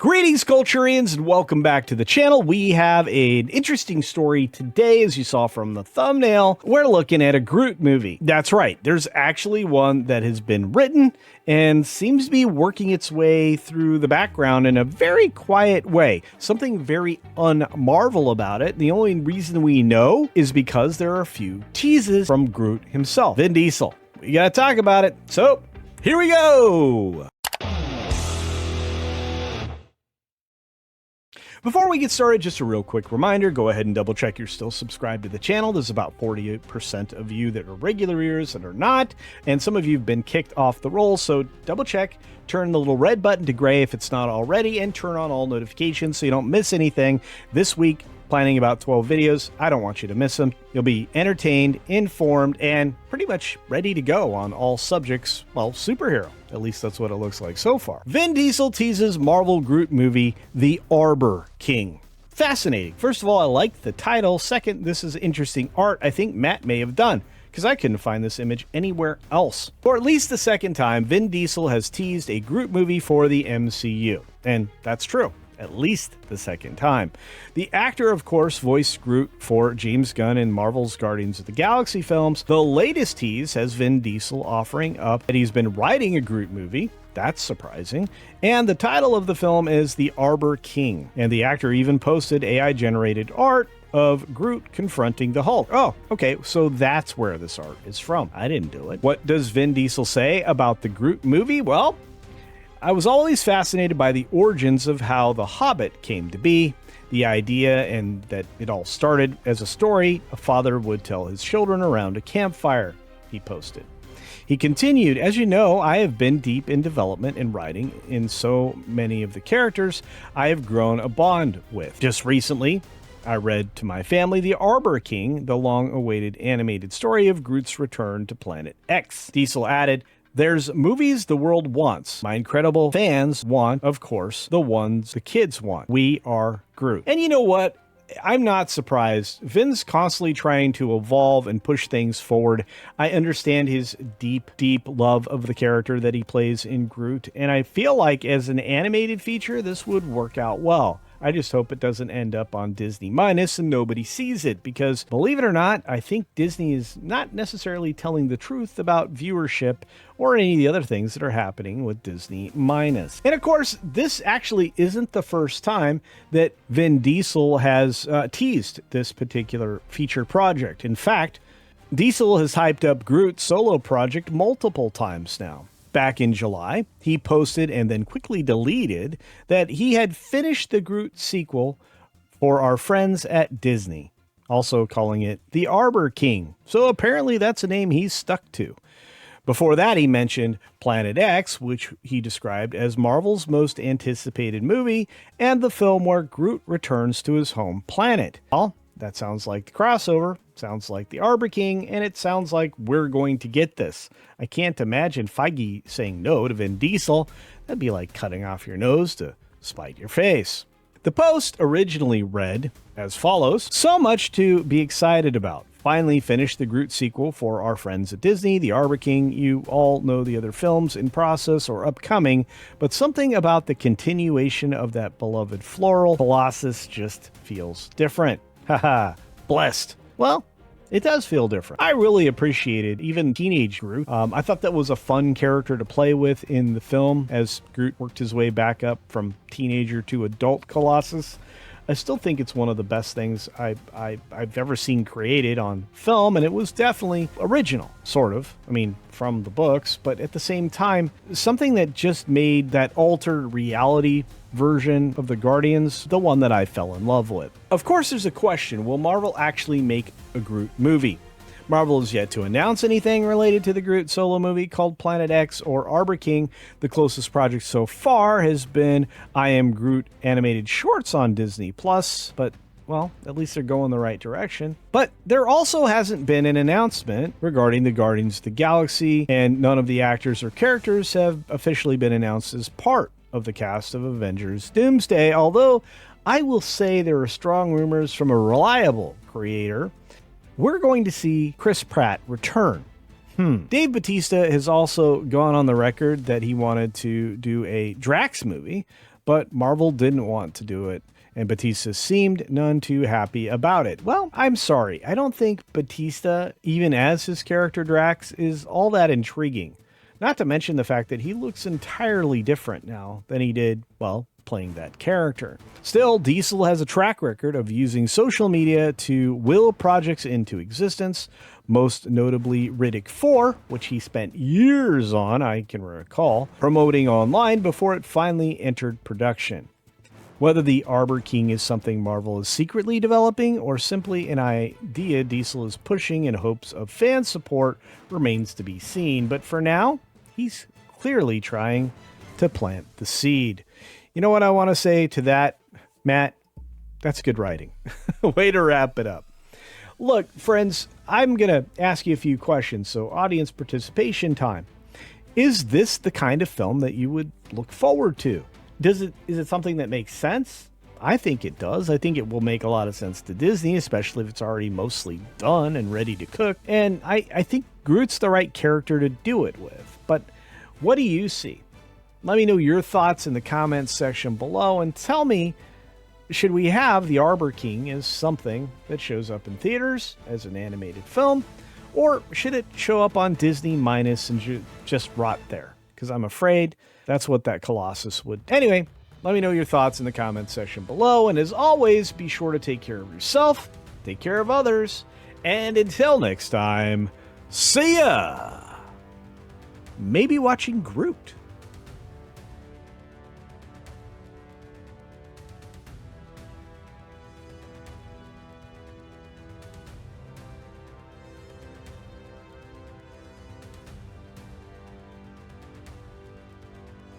Greetings, Culturians, and welcome back to the channel. We have an interesting story today, as you saw from the thumbnail. We're looking at a Groot movie. That's right, there's actually one that has been written and seems to be working its way through the background in a very quiet way. Something very un-Marvel about it. The only reason we know is because there are a few teases from Groot himself, Vin Diesel. We gotta talk about it, so here we go! Before we get started, just a real quick reminder, go ahead and double check you're still subscribed to the channel. There's about 48% of you that are regular viewers that are not, and some of you have been kicked off the roll, so double check, turn the little red button to gray if it's not already, and turn on all notifications so you don't miss anything. This week, planning about 12 videos. I don't want you to miss them. You'll be entertained, informed, and pretty much ready to go on all subjects, well, superhero. At least that's what it looks like so far. Vin Diesel teases Marvel Groot movie, The Arbor King. Fascinating. First of all, I like the title. Second, this is interesting art I think Matt may have done, because I couldn't find this image anywhere else. For at least the second time, Vin Diesel has teased a Groot movie for the MCU. And that's true. At least the second time. The actor, of course, voiced Groot for James Gunn in Marvel's Guardians of the Galaxy films. The latest tease has Vin Diesel offering up that he's been writing a Groot movie. That's surprising. And the title of the film is The Arbor King. And the actor even posted AI-generated art of Groot confronting the Hulk. Oh, okay, so that's where this art is from. I didn't do it. What does Vin Diesel say about the Groot movie? Well, I was always fascinated by the origins of how The Hobbit came to be, the idea and that it all started as a story a father would tell his children around a campfire, he posted. He continued, as you know, I have been deep in development and writing in so many of the characters I have grown a bond with. Just recently, I read to my family The Arbor King, the long-awaited animated story of Groot's return to Planet X. Diesel added, there's movies the world wants. My incredible fans want, of course, the ones the kids want. We are Groot. And you know what? I'm not surprised. Vin's constantly trying to evolve and push things forward. I understand his deep, deep love of the character that he plays in Groot, and I feel like as an animated feature, this would work out well. I just hope it doesn't end up on Disney Minus and nobody sees it, because believe it or not, I think Disney is not necessarily telling the truth about viewership or any of the other things that are happening with Disney Minus. And of course, this actually isn't the first time that Vin Diesel has teased this particular feature project. In fact, Diesel has hyped up Groot's solo project multiple times now. Back in July, he posted and then quickly deleted that he had finished the Groot sequel for our friends at Disney, also calling it The Arbor King. So apparently that's a name he's stuck to. Before that, he mentioned Planet X, which he described as Marvel's most anticipated movie and the film where Groot returns to his home planet. Well, that sounds like the crossover, sounds like the Arbor King, and it sounds like we're going to get this. I can't imagine Feige saying no to Vin Diesel. That'd be like cutting off your nose to spite your face. The post originally read as follows: so much to be excited about. Finally finished the Groot sequel for our friends at Disney, The Arbor King. You all know the other films in process or upcoming, but something about the continuation of that beloved floral Colossus just feels different. Haha, blessed. Well, it does feel different. I really appreciated even teenage Groot. I thought that was a fun character to play with in the film as Groot worked his way back up from teenager to adult Colossus. I still think it's one of the best things I've ever seen created on film, and it was definitely original, sort of. I mean, from the books, but at the same time, something that just made that altered reality version of the Guardians the one that I fell in love with. Of course, there's a question: will Marvel actually make a Groot movie? Marvel has yet to announce anything related to the Groot solo movie called Planet X or Arbor King. The closest project so far has been I Am Groot animated shorts on Disney Plus, but well, at least they're going the right direction. But there also hasn't been an announcement regarding the Guardians of the Galaxy, and none of the actors or characters have officially been announced as part of the cast of Avengers Doomsday, although I will say there are strong rumors from a reliable creator we're going to see Chris Pratt return. Dave Bautista has also gone on the record that he wanted to do a Drax movie, but Marvel didn't want to do it, and Batista seemed none too happy about it. Well, I'm sorry, I don't think Batista, even as his character Drax, is all that intriguing. Not to mention the fact that he looks entirely different now than he did, well, playing that character. Still, Diesel has a track record of using social media to will projects into existence, most notably Riddick 4, which he spent years on, I can recall, promoting online before it finally entered production. Whether the Arbor King is something Marvel is secretly developing or simply an idea Diesel is pushing in hopes of fan support remains to be seen, but for now, he's clearly trying to plant the seed. You know what I want to say to that, Matt? That's good writing. Way to wrap it up. Look, friends, I'm going to ask you a few questions, so audience participation time. Is this the kind of film that you would look forward to? Is it something that makes sense? I think it does. I think it will make a lot of sense to Disney, especially if it's already mostly done and ready to cook. And I think Groot's the right character to do it with. But what do you see? Let me know your thoughts in the comments section below, and tell me, should we have the Arbor King as something that shows up in theaters as an animated film, or should it show up on Disney Minus and just rot there? Because I'm afraid that's what that Colossus would. Anyway, let me know your thoughts in the comments section below, and as always, be sure to take care of yourself, take care of others, and until next time, see ya! Maybe watching Groot.